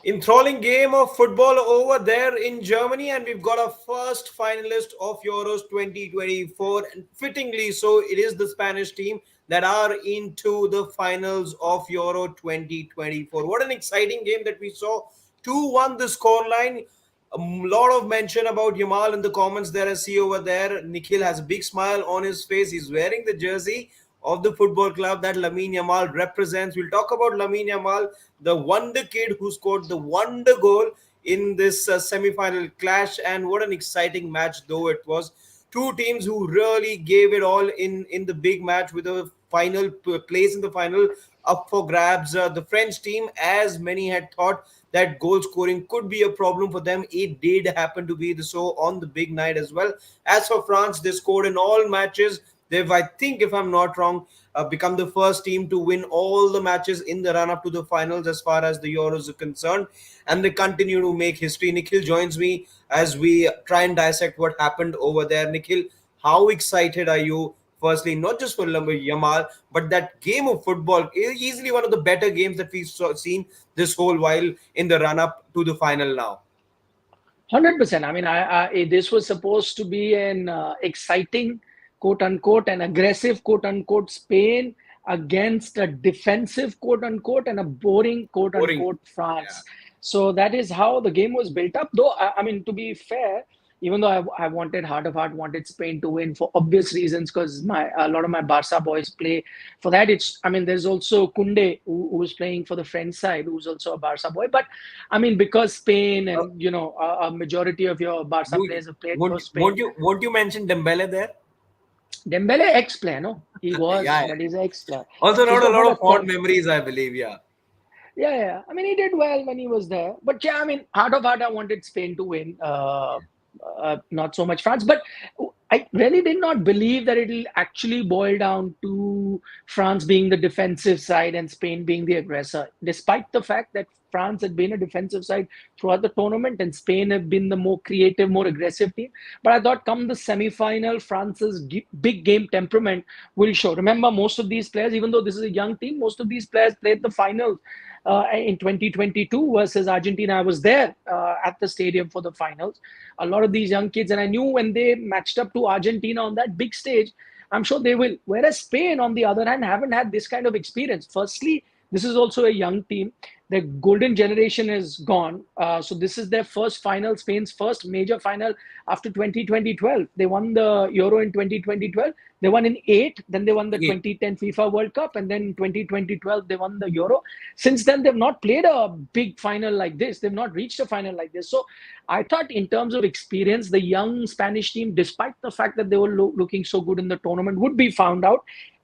Enthralling game of football over there in Germany, and we've got a first finalist of Euros 2024, and fittingly so, it is the Spanish team that are into the finals of Euro 2024. What an exciting game that we saw. 2-1 the scoreline. A lot of mention about Yamal in the comments there. I see over there. Nikhil has a big smile on his face. He's wearing the jersey of the football club that Lamine Yamal represents. We'll talk about Lamine Yamal, the wonder kid who scored the wonder goal in this semi-final clash. And what an exciting match though it was. Two teams who really gave it all in the big match, with a final place in the final up for grabs. The French team, as many had thought that goal scoring could be a problem for them, it did happen to be so on the big night as well. As for France, they scored in all matches. They've, I think, if I'm not wrong, become the first team to win all the matches in the run up to the finals as far as the Euros are concerned. And they continue to make history. Nikhil joins me as we try and dissect what happened over there. Nikhil, how excited are you? Firstly, not just for Yamal, but that game of football, easily one of the better games that we've seen this whole while in the run up to the final now. 100%. I mean, this was supposed to be an exciting, quote unquote, and aggressive, quote unquote, Spain against a defensive, quote unquote, and a boring, quote unquote, France. Yeah. So that is how the game was built up. Though, I mean, to be fair, even though I wanted, heart of heart, wanted Spain to win for obvious reasons, because a lot of my Barca boys play for that. There's also Kunde who's playing for the French side, who's also a Barca boy. But I mean, because Spain and a majority of your Barca players have played for Spain. Won't you mention Dembele there? Dembele ex-player, no? He was, but he's ex-player. Also, not a lot of fond memories, I believe, Yeah. I mean, he did well when he was there. But yeah, I mean, heart of heart, I wanted Spain to win. Not so much France, but I really did not believe that it'll actually boil down to France being the defensive side and Spain being the aggressor, despite the fact that France had been a defensive side throughout the tournament and Spain have been the more creative, more aggressive team. But I thought come the semi-final, France's big game temperament will show. Remember, most of these players, even though this is a young team, most of these players played the finals in 2022 versus Argentina. I was there at the stadium for the finals. A lot of these young kids, and I knew when they matched up to Argentina on that big stage, I'm sure they will. Whereas Spain, on the other hand, haven't had this kind of experience. Firstly, this is also a young team. The golden generation is gone. So this is their first final, Spain's first major final after 2012. They won the Euro in 2012. They won in 8. Then they won the 2010 FIFA World Cup. And then in 2012, they won the Euro. Since then, they've not played a big final like this. They've not reached a final like this. So I thought in terms of experience, the young Spanish team, despite the fact that they were looking so good in the tournament, would be found out.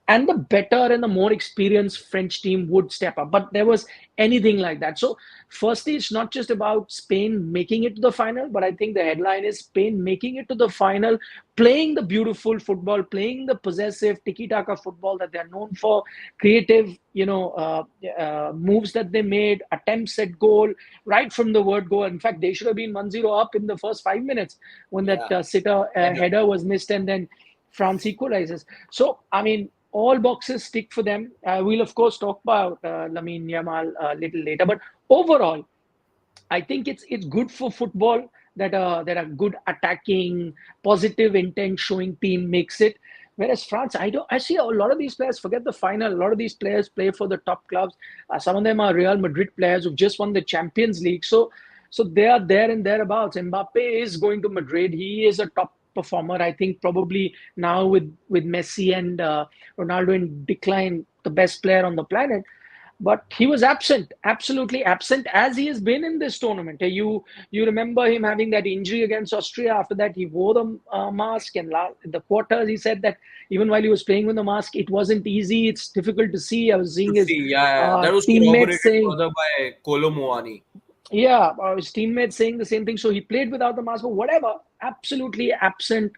And the better and the more experienced French team would step up. But there was anything like that. So firstly, it's not just about Spain making it to the final, but I think the headline is Spain making it to the final, playing the beautiful football, playing the possessive tiki-taka football that they're known for, creative, moves that they made, attempts at goal, right from the word goal. In fact, they should have been 1-0 up in the first 5 minutes when that sitter header was missed and then France equalizes. So, I mean, all boxes tick for them. We'll, of course, talk about Lamine Yamal a little later. But overall, I think it's good for football that a good attacking, positive intent showing team makes it. Whereas France, I see a lot of these players, forget the final, a lot of these players play for the top clubs. Some of them are Real Madrid players who've just won the Champions League. So they are there and thereabouts. Mbappe is going to Madrid. He is a top performer. I think probably now with Messi and Ronaldo in decline, the best player on the planet. But he was absent, absolutely absent, as he has been in this tournament. You remember him having that injury against Austria. After that, he wore the mask. And in the quarters, he said that even while he was playing with the mask, it wasn't easy. It's difficult to see. I was seeing his that was teammates saying further by Kolo Muani. Yeah, his teammates saying the same thing. So he played without the mask, but whatever, absolutely absent,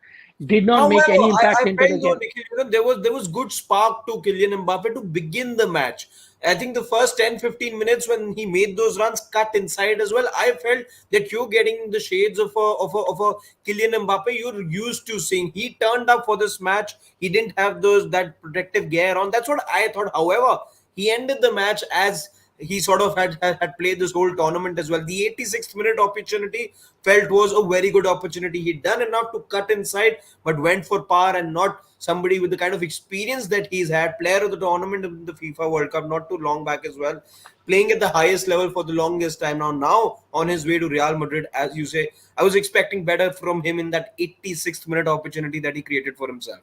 did not make any impact into the game. There was good spark to Kylian Mbappe to begin the match. I think the first 10-15 minutes when he made those runs cut inside as well, I felt that you're getting the shades of a Kylian Mbappe you're used to seeing. He turned up for this match. He didn't have that protective gear on. That's what I thought. However, he ended the match as he sort of had played this whole tournament as well. The 86th minute opportunity felt was a very good opportunity. He'd done enough to cut inside, but went for par and not somebody with the kind of experience that he's had. Player of the tournament in the FIFA World Cup not too long back as well, playing at the highest level for the longest time now on his way to Real Madrid, as you say. I was expecting better from him in that 86th minute opportunity that he created for himself.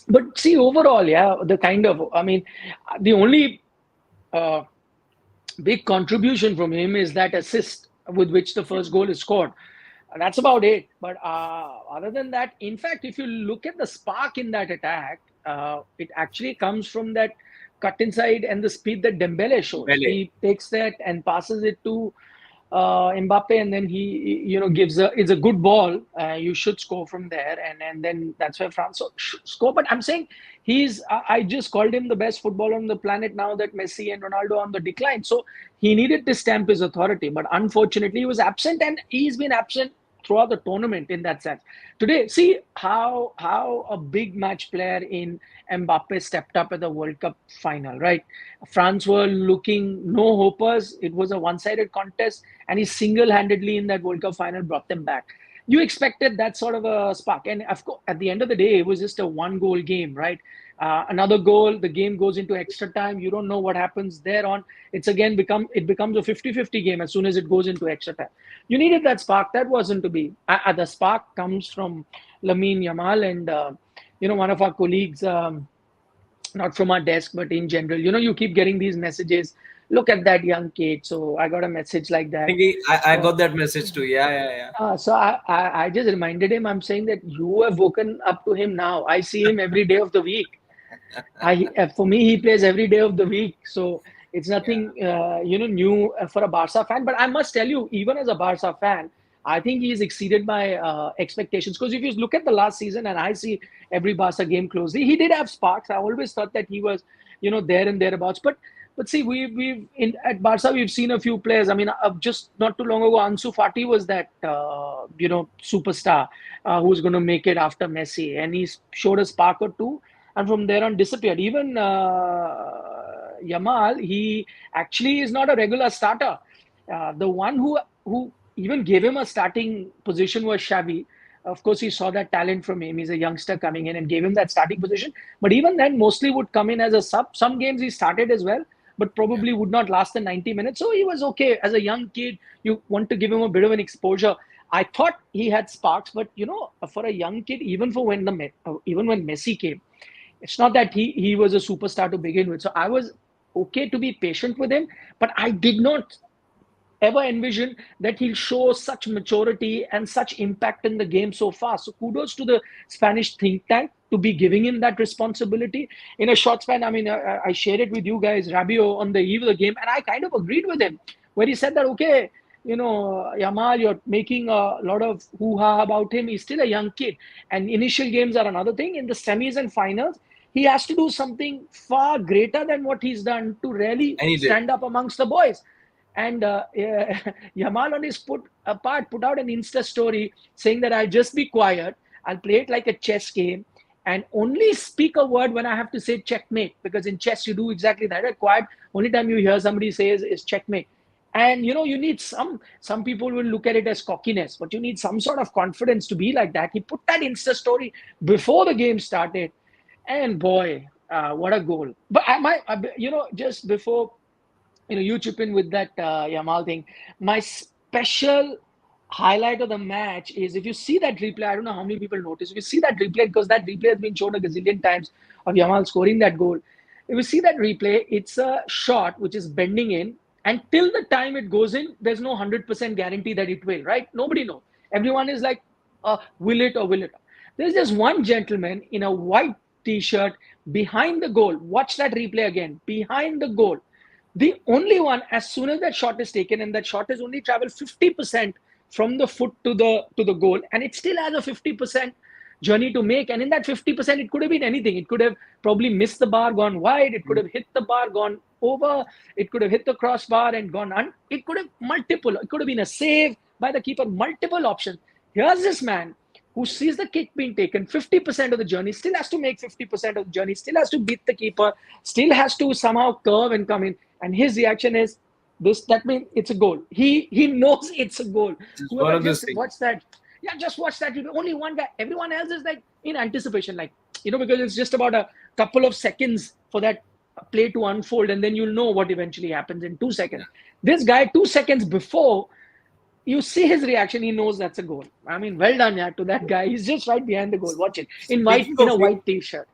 But see, overall, yeah, the kind of, I mean, the only uh, big contribution from him is that assist with which the first goal is scored. That's about it. But other than that, in fact, if you look at the spark in that attack, it actually comes from that cut inside and the speed that Dembele shows. Dembele. He takes that and passes it to Mbappe, and then he, gives it's a good ball. You should score from there, and then that's where France should score. But I'm saying I just called him the best footballer on the planet now that Messi and Ronaldo are on the decline. So he needed to stamp his authority, but unfortunately he was absent, and he's been absent throughout the tournament in that sense. Today, see how a big match player in Mbappe stepped up at the World Cup final, right? France were looking no hopers. It was a one-sided contest, and he single-handedly in that World Cup final brought them back. You expected that sort of a spark, and of course, at the end of the day, it was just a one-goal game, right? Another goal, the game goes into extra time. You don't know what happens there on. It becomes a 50-50 game as soon as it goes into extra time. You needed that spark. That wasn't to be. The spark comes from Lamine Yamal and one of our colleagues. Not from our desk, but in general, you keep getting these messages. Look at that young kid. So I got a message like I that. think I So, got that message too. Yeah, yeah, yeah. I just reminded him. I'm saying that you have woken up to him now. I see him every day of the week. For me, he plays every day of the week. So it's Yeah. nothing, new for a Barca fan. But I must tell you, even as a Barca fan, I think he's exceeded my expectations. Because if you look at the last season, and I see every Barca game closely, he did have sparks. I always thought that he was, there and thereabouts. But see, at Barca we've seen a few players. I mean, just not too long ago, Ansu Fati was that superstar who was going to make it after Messi, and he showed a spark or two, and from there on disappeared. Even Yamal, he actually is not a regular starter. The one who even gave him a starting position was Xavi. Of course, he saw that talent from him. He's a youngster coming in and gave him that starting position. But even then, mostly would come in as a sub. Some games he started as well, but Yeah. probably would not last the 90 minutes. So he was okay. As a young kid, you want to give him a bit of an exposure. I thought he had sparks, but for a young kid, even when Messi came, it's not that he was a superstar to begin with. So I was okay to be patient with him, but I did not ever envision that he'll show such maturity and such impact in the game so fast. So kudos to the Spanish think tank to be giving him that responsibility in a short span. I mean, I shared it with you guys, Rabiot, on the eve of the game, and I kind of agreed with him where he said that, okay, Yamal, you're making a lot of hoo-ha about him. He's still a young kid. And initial games are another thing. In the semis and finals, he has to do something far greater than what he's done to really And he did. stand up amongst the boys. And Yamal on his put out an Insta story saying that I'll just be quiet. I'll play it like a chess game and only speak a word when I have to say checkmate, because in chess you do exactly that. Right? Quiet. Only time you hear somebody say is checkmate. And you need some people will look at it as cockiness, but you need some sort of confidence to be like that. He put that Insta story before the game started, and boy, what a goal! But just before you chip in with that Yamal thing. My special highlight of the match is if you see that replay. I don't know how many people notice. If you see that replay, because that replay has been shown a gazillion times of Yamal scoring that goal. If you see that replay, it's a shot which is bending in, and till the time it goes in, there's no 100% guarantee that it will. Right? Nobody knows. Everyone is like, will it or will it? There's just one gentleman in a white t-shirt behind the goal. Watch that replay again. Behind the goal, the only one, as soon as that shot is taken, and that shot has only traveled 50% from the foot to the goal, and it still has a 50% journey to make. And in that 50%, it could have been anything. It could have probably missed the bar, gone wide. It could have hit the bar, gone over. It could have hit the crossbar and gone on. It could have multiple. It could have been a save by the keeper. Multiple options. Here's this man who sees the kick being taken 50% of the journey, still has to make 50% of the journey, still has to beat the keeper, still has to somehow curve and come in. and his reaction is this. That means it's a goal. He knows it's a goal. Just one Whoever of those just things. watched that, yeah, just watch that. Only one guy. Everyone else is like in anticipation, like because it's just about a couple of seconds for that play to unfold, and then you'll know what eventually happens in 2 seconds. This guy, 2 seconds before you see his reaction, he knows that's a goal. I mean, well done, yeah, to that guy. He's just right behind the goal. Watch it in white, Speaking in of a white t-shirt.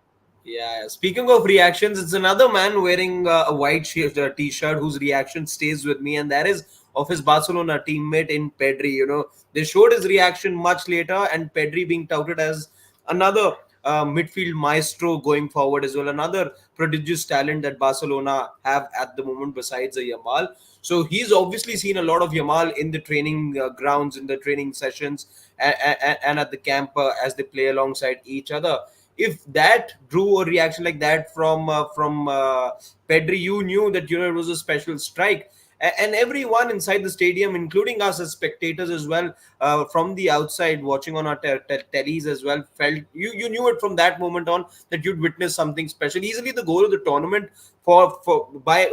Yeah, speaking of reactions, it's another man wearing a white t-shirt whose reaction stays with me, and that is of his Barcelona teammate in Pedri. They showed his reaction much later, and Pedri being touted as another midfield maestro going forward as well, another prodigious talent that Barcelona have at the moment besides a Yamal. So he's obviously seen a lot of Yamal in the training grounds, in the training sessions, and at the camp as they play alongside each other. If that drew a reaction like that from Pedri, you knew that it was a special strike. And everyone inside the stadium, including us as spectators as well, from the outside watching on our tellies as well, felt you knew it from that moment on that you'd witness something special. Easily the goal of the tournament for by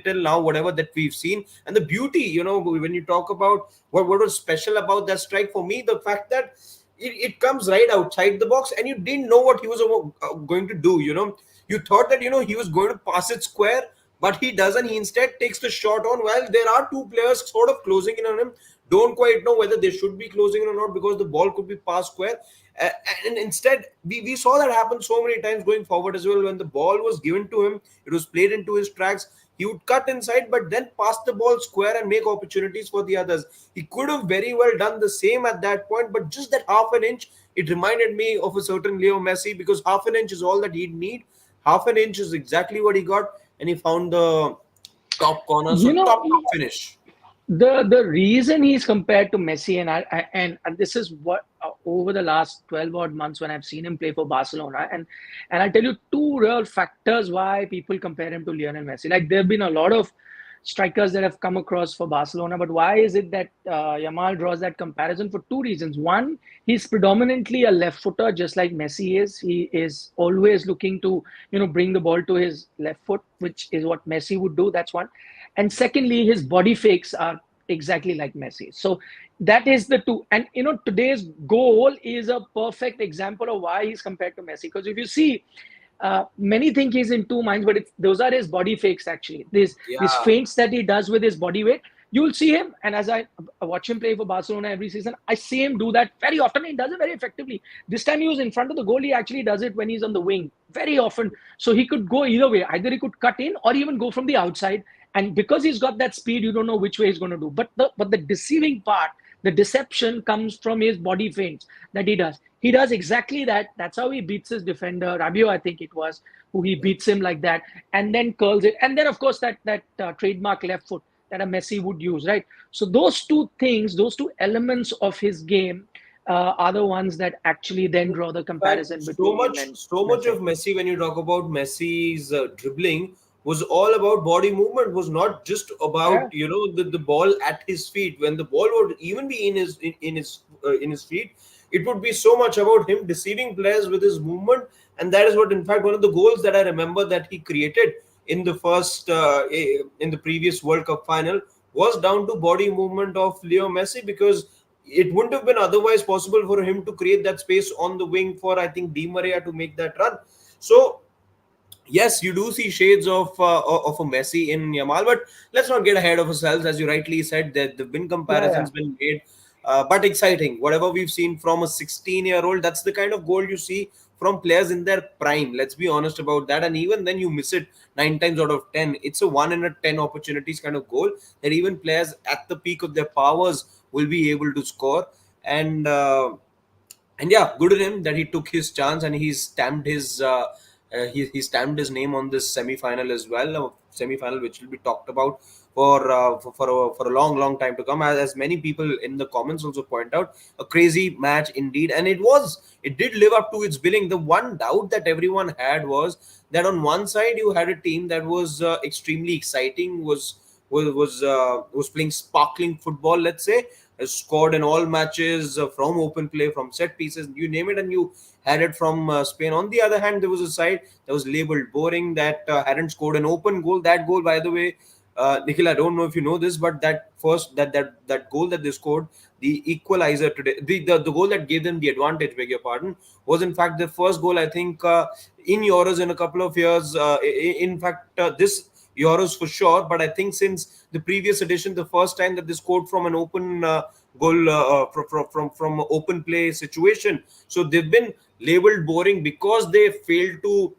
till now, whatever that we've seen, and the beauty, when you talk about what was special about that strike for me, the fact that it comes right outside the box and you didn't know what he was going to do. You thought that he was going to pass it square, but he doesn't. He instead takes the shot on while there are two players sort of closing in on him. Don't quite know whether they should be closing in or not because the ball could be passed square. Uh, and instead we saw that happen so many times going forward as well. When the ball was given to him, it was played into his tracks, he would cut inside but then pass the ball square and make opportunities for the others. He could have very well done the same at that point, but just that half an inch, it reminded me of a certain Leo Messi, because half an inch is all that he'd need. Half an inch is exactly what he got, and he found the top corner. So You know, top finish. the reason he's compared to Messi, and this is what over the last 12 odd months when I've seen him play for Barcelona, and I'll tell you two real factors why people compare him to Lionel Messi. Like there have been a lot of strikers that have come across for Barcelona, but why is it that Yamal draws that comparison? For two reasons. One, he's predominantly a left footer, just like Messi is. He is always looking to bring the ball to his left foot, which is what Messi would do. That's one. And secondly, his body fakes are exactly like Messi. So that is the two. And today's goal is a perfect example of why he's compared to Messi. Because if you see, many think he's in two minds, but those are his body fakes actually. These Yeah. feints that he does with his body weight. You'll see him, and as I watch him play for Barcelona every season, I see him do that very often. He does it very effectively. This time he was in front of the goal. He actually does it when he's on the wing very often. So he could go either way. Either he could cut in or even go from the outside. And because he's got that speed, you don't know which way he's going to do. But the deceiving part, the deception comes from his body feints that he does. He does exactly that. That's how he beats his defender, Rabiot, I think it was, who he beats him like that, and then curls it. And then, of course, that trademark left foot that a Messi would use, right? So those two things, those two elements of his game are the ones that actually then draw the In fact, comparison between him and so much Messi. of Messi, when you talk about Messi's dribbling, was all about body movement. Was not just about Yeah. the ball at his feet. When the ball would even be in his feet, it would be so much about him deceiving players with his movement. And that is what, in fact, one of the goals that I remember that he created in the in the previous World Cup final was down to body movement of Leo Messi, because it wouldn't have been otherwise possible for him to create that space on the wing for, I think, Di Maria to make that run. So yes, you do see shades of a Messi in Yamal, but let's not get ahead of ourselves. As you rightly said, that the win Yeah, yeah. comparisons been made, but exciting. Whatever we've seen from a 16-year-old, that's the kind of goal you see from players in their prime. Let's be honest about that. And even then, you miss it 9 times out of 10. It's a 1 in a 10 opportunities kind of goal that even players at the peak of their powers will be able to score. And yeah, good on him that he took his chance and he stamped his name on this semi-final as well, a semi-final which will be talked about for a long time to come, as many people in the comments also point out. A crazy match indeed, and it did live up to its billing. The one doubt that everyone had was that on one side you had a team that was extremely exciting, was playing sparkling football, let's say, has scored in all matches from open play, from set pieces, you name it, and you had it from Spain. On the other hand, there was a side that was labeled boring, that hadn't scored an open goal. That goal, by the way, Nikhil, I don't know if you know this, but that goal that they scored, the equalizer today, the goal that gave them the advantage, beg your pardon, was in fact the first goal, I think, in Euros in a couple of years. In fact, this Euros for sure, but I think since the previous edition, the first time that they scored from an open goal, from open play situation. So they've been labeled boring because they failed to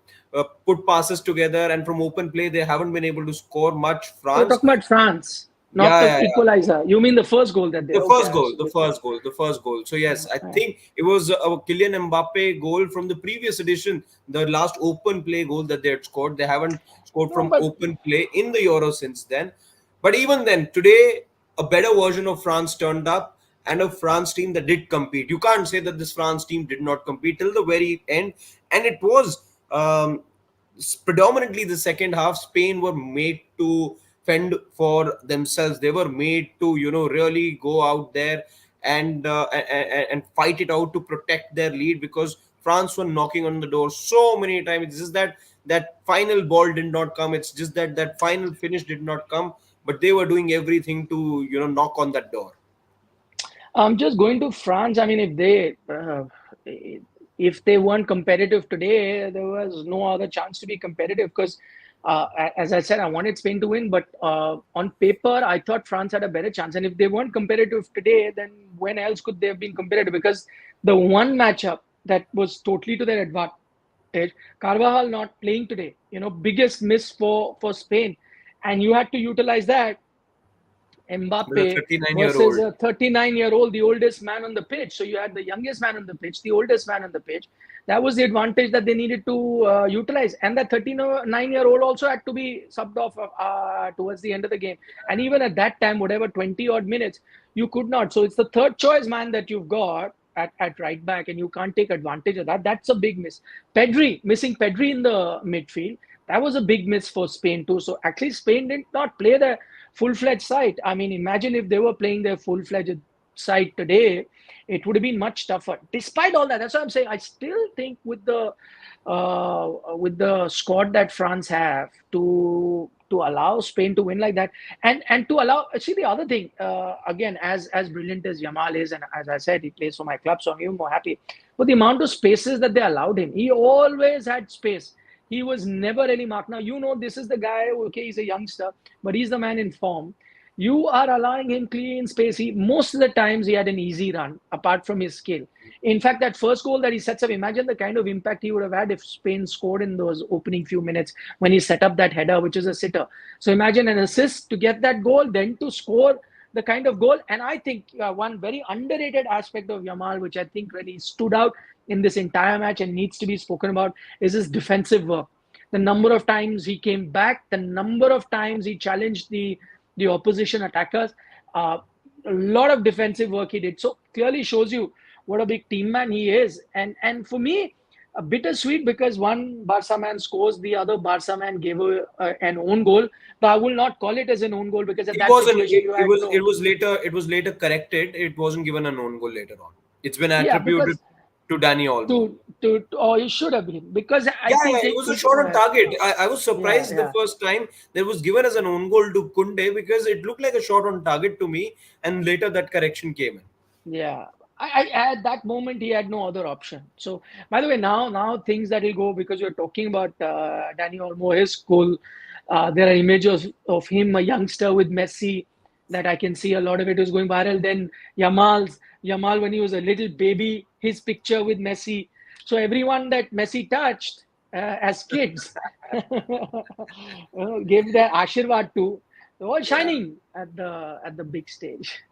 put passes together, and from open play they haven't been able to score much. You're France, talking about France, not yeah, the yeah, yeah. equalizer. You mean the first goal that they? The Okay, first I goal, see. the first goal, the first goal. So yes, I Yeah. think it was a Kylian Mbappe goal from the previous edition, the last open play goal that they had scored. They haven't scored No, from but open play in the Euro since then. But even then, today a better version of France turned up, and a France team that did compete. You can't say that this France team did not compete till the very end, and it was predominantly the second half. Spain were made to fend for themselves. They were made to, really go out there and fight it out to protect their lead, because France were knocking on the door so many times. It's just that final ball did not come. It's just that final finish did not come. But they were doing everything to, knock on that door. I'm just going to France. I mean, if they weren't competitive today, there was no other chance to be competitive because, as I said, I wanted Spain to win, but on paper, I thought France had a better chance. And if they weren't competitive today, then when else could they have been competitive? Because the one matchup that was totally to their advantage, Carvajal not playing today, biggest miss for Spain, and you had to utilize that. With a Mbappe 39-year-old. versus a 39-year-old, the oldest man on the pitch. So you had the youngest man on the pitch, the oldest man on the pitch. That was the advantage that they needed to utilize. And that 39-year-old also had to be subbed off towards the end of the game. And even at that time, whatever 20 odd minutes, you could not. So it's the third choice man that you've got at right back, and you can't take advantage of that. That's a big miss. Missing Pedri in the midfield, that was a big miss for Spain too. So actually, Spain did not play the full-fledged side. I mean, imagine if they were playing their full-fledged side today, it would have been much tougher. Despite all that, that's what I'm saying. I still think with the squad that France have to allow Spain to win like that, and to allow, see, the other thing, again, as brilliant as Yamal is, and as I said, he plays for my club, so I'm even more happy. But the amount of spaces that they allowed him, he always had space. He was never really marked. Now, this is the guy, okay, he's a youngster, but he's the man in form. You are allowing him clean space. Most of the times he had an easy run, apart from his skill. In fact, that first goal that he sets up, imagine the kind of impact he would have had if Spain scored in those opening few minutes when he set up that header, which is a sitter. So imagine an assist to get that goal, then to score the kind of goal. And I think one very underrated aspect of Yamal, which I think really stood out in this entire match and needs to be spoken about, is his defensive work. The number of times he came back, the number of times he challenged the opposition attackers, a lot of defensive work he did. So clearly shows you what a big team man he is. And for me, a bittersweet, because one Barca man scores, the other Barca man gave an own goal. But I will not call it as an own goal, because at It that wasn't. situation you had It no. was later. It was later corrected. It wasn't given an own goal later on. It's been Yeah, attributed because to Danny Olmo. or it should have been, because I Yeah, think it was a shot on target. I was yeah, surprised the yeah. first time that was given as an own goal to Kunde, because it looked like a shot on target to me, and later that correction came in. Yeah, I at that moment he had no other option. So, by the way, now things that will go, because you're talking about Danny Olmo, his goal. There are images of him, a youngster with Messi, that I can see a lot of it is going viral. Then Yamal when he was a little baby, his picture with Messi. So everyone that Messi touched as kids gave their ashirwad to. They're all Yeah. shining at the big stage.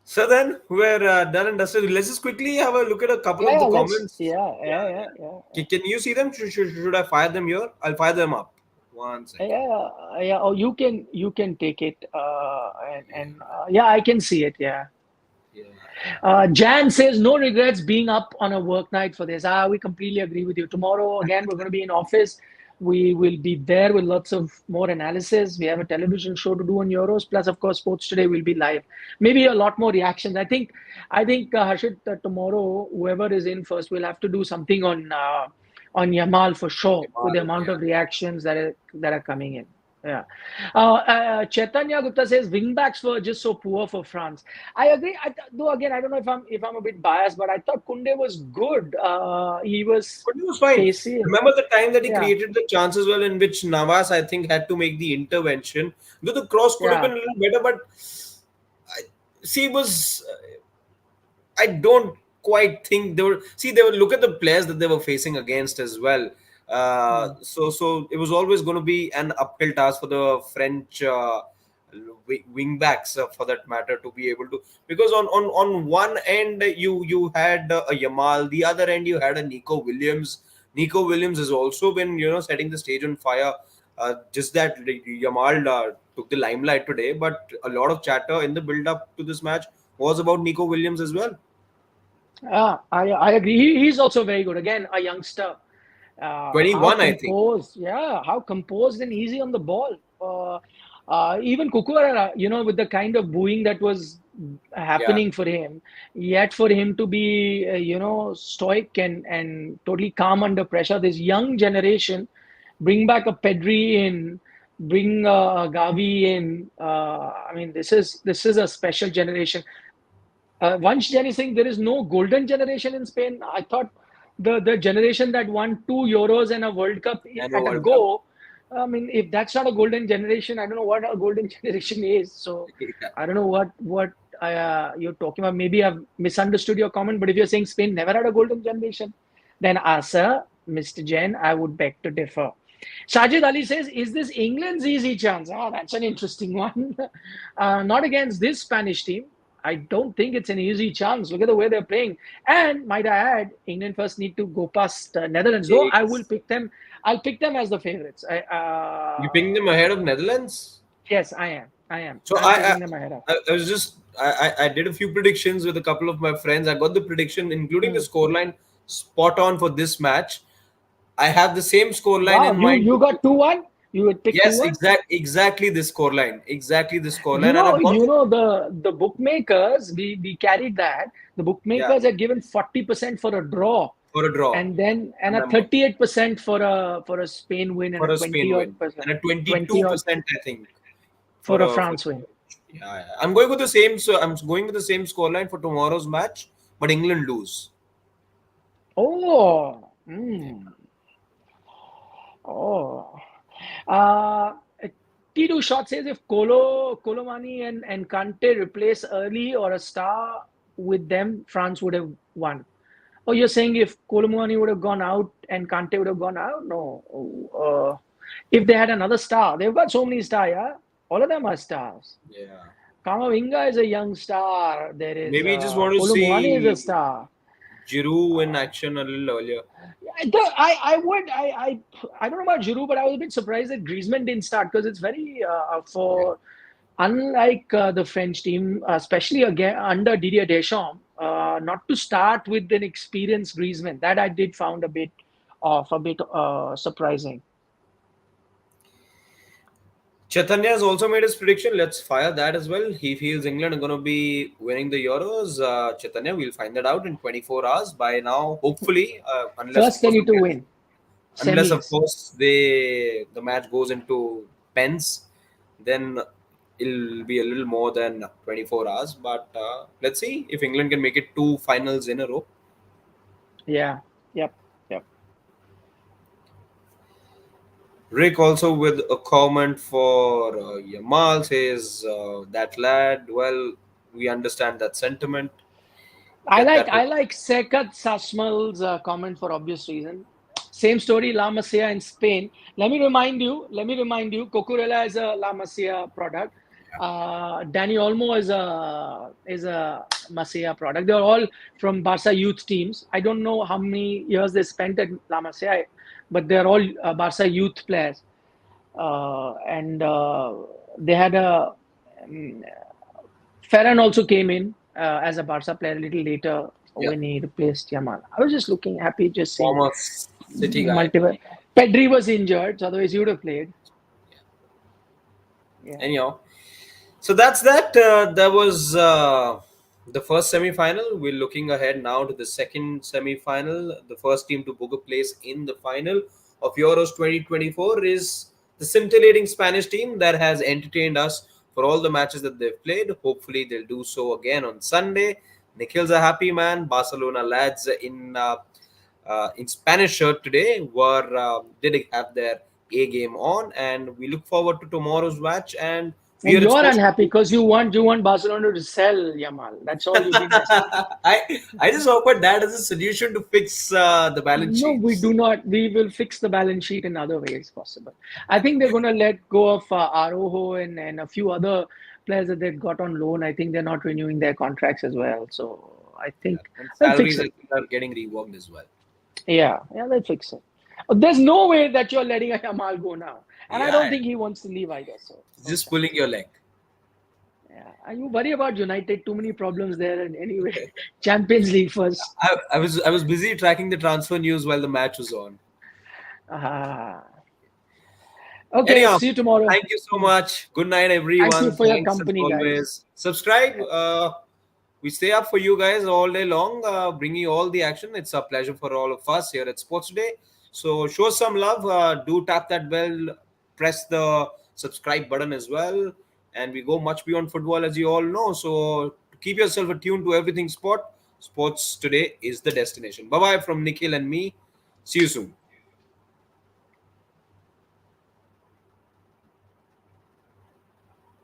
So then we're done and dusted. Let's just quickly have a look at a couple Yeah, of yeah, the comments. Yeah, yeah. Can you see them? Should I fire them here? I'll fire them up. One second. Yeah, yeah. Oh, you can take it. Yeah, I can see it. Yeah. Yeah. Jan says no regrets being up on a work night for this. We completely agree with you. Tomorrow again we're going to be in office. We will be there with lots of more analysis. We have a television show to do on Euros. Plus, of course, Sports Today will be live. Maybe a lot more reactions. I think Harshit, tomorrow, whoever is in first, will have to do something on Yamal for sure, with the Yamal, amount yeah. of reactions that are coming in. Yeah. Chaitanya Gupta says wingbacks were just so poor for France. I agree. Though again, I don't know if I'm a bit biased, but I thought Kunde was good. He was But he was fine. pacey. Remember the time that he Yeah, created the chance as well, in which Navas, I think, had to make the intervention. Though the cross could have yeah. been a little better, but I, see, it was. I don't quite think they were. See, they were look at the players that they were facing against as well. Hmm. So it was always going to be an uphill task for the French wing backs, for that matter, to be able to, because on one end you had a Yamal, the other end you had a Nico Williams. Nico Williams has also been, setting the stage on fire. Just that Yamal took the limelight today, but a lot of chatter in the build up to this match was about Nico Williams as well. I agree. He's also very good. Again, a youngster. How 21, I think. composed, yeah, how composed and easy on the ball. Even Kukuara, with the kind of booing that was Yeah, happening for him, yet for him to be, stoic and totally calm under pressure. This young generation, bring back a Pedri in, bring Gavi in. I mean, this is a special generation. Once Jenny saying there is no golden generation in Spain. I thought the generation that won 2 Euros and a World Cup and a at a World Cup. go. I mean, if that's not a golden generation, I don't know what a golden generation is. So Yeah. I don't know what you're talking about. Maybe I've misunderstood your comment. But if you're saying Spain never had a golden generation, then sir, Mr. Jain, I would beg to differ. Sajid Ali says, "Is this England's easy chance?" Oh, that's an interesting one. Not against this Spanish team. I don't think it's an easy chance. Look at the way they're playing. And might I add, England first need to go past Netherlands. Though I will Yes. pick them. I'll pick them as the favorites. You picking them ahead of Netherlands? Yes, I am. I am. So I'm picking them ahead of. I was just I did a few predictions with a couple of my friends. I got the prediction, including the Hmm. scoreline, spot on for this match. I have the same scoreline Wow, in you mind. you got 2-1. You would pick Yes, 2-1. exactly this scoreline. Exactly this You scoreline. And know, I've gone you for, know the bookmakers. We carried that. The yeah, bookmakers had given 40% for a draw, for a draw. and a Remember, 38% for a Spain win, and for a a 20 Spain odd win. percent, And a 20 odd 22%, I think, for a for France win. yeah. I'm going with the same. So I'm going with the same scoreline for tomorrow's match, but England lose. Oh, Yeah. oh. Uh, T2 Shot says if Colomani and Kante replace early or a star with them, France would have won. Oh, you're saying if Colomani would have gone out and Kante would have gone out? No. If they had another star, they've got so many stars, yeah? All of them are stars. Yeah. Kamavinga is a young star. There is Maybe you just want to Colomani is a see star. Giroud in Uh, action a little earlier. I don't know about Giroud, but I was a bit surprised that Griezmann didn't start because it's very Yeah. for unlike the French team, especially again under Didier Deschamps, not to start with an experienced Griezmann. That I did found a bit surprising. Chaitanya has also made his prediction. Let's fire that as well. He feels England are going to be winning the Euros. Chaitanya, we'll find that out in 24 hours by now, hopefully, unless of First, they course need to win semis. the match goes into pens, then it'll be a little more than 24 hours. But let's see if England can make it two finals in a row. Yeah. Yep. Yep. Rick also with a comment for Yamal says that lad. Well, we understand that sentiment. I Get like that. I like Sekat Sashmal's comment for obvious reason. Same story, La Masia in Spain. Let me remind you, Cucurella is a La Masia product. Danny Olmo is a Masia product. They're all from Barca youth teams. I don't know how many years they spent at La Masia, but they're all Barca youth players. And they had a um, Ferran also came in as a Barca player a little later Yeah, when he replaced Yamal. I was just looking happy, just seeing former City guy. multiple. Pedri was injured, so otherwise he would have played. Yeah. Anyhow, so that's that. That was the first semi-final. We're looking ahead now to the second semi-final. The first team to book a place in the final of Euros 2024 is the scintillating Spanish team that has entertained us for all the matches that they've played. Hopefully, they'll do so again on Sunday. Nikhil's a happy man. Barcelona lads in Spanish shirt today were did have their A game on, and we look forward to tomorrow's match. And we And are at you're Sports. unhappy because you want Barcelona to sell Yamal. That's all you've been messing. I just offered that as a solution to fix the balance No, we sheets. do not. We will fix the balance sheet in other ways possible. I think they're going to let go of Arojo and a few other players that they've got on loan. I think they're not renewing their contracts as well. So I Yeah, think and they'll fix salaries I it. think are getting reworked as well. Yeah, they'll fix it. There's no way that you're letting a Yamal go now. And I don't Yeah, think he wants to leave either. So no just chance. pulling your leg. Yeah. Are you worry about United? Too many problems there. And anyway, Champions League first. I was busy tracking the transfer news while the match was on. Ah. Okay, Anyhow, see you tomorrow. thank you so much. Good night, Thank you everyone. for your Thanks as company, guys. always. Subscribe. We stay up for you guys all day long, bringing you all the action. It's a pleasure for all of us here at Sports Today. So show some love. Do tap that bell, press the subscribe button as well. And we go much beyond football, as you all know. So keep yourself attuned to everything sport. Sports Today is the destination. Bye bye from Nikhil and me. See you soon.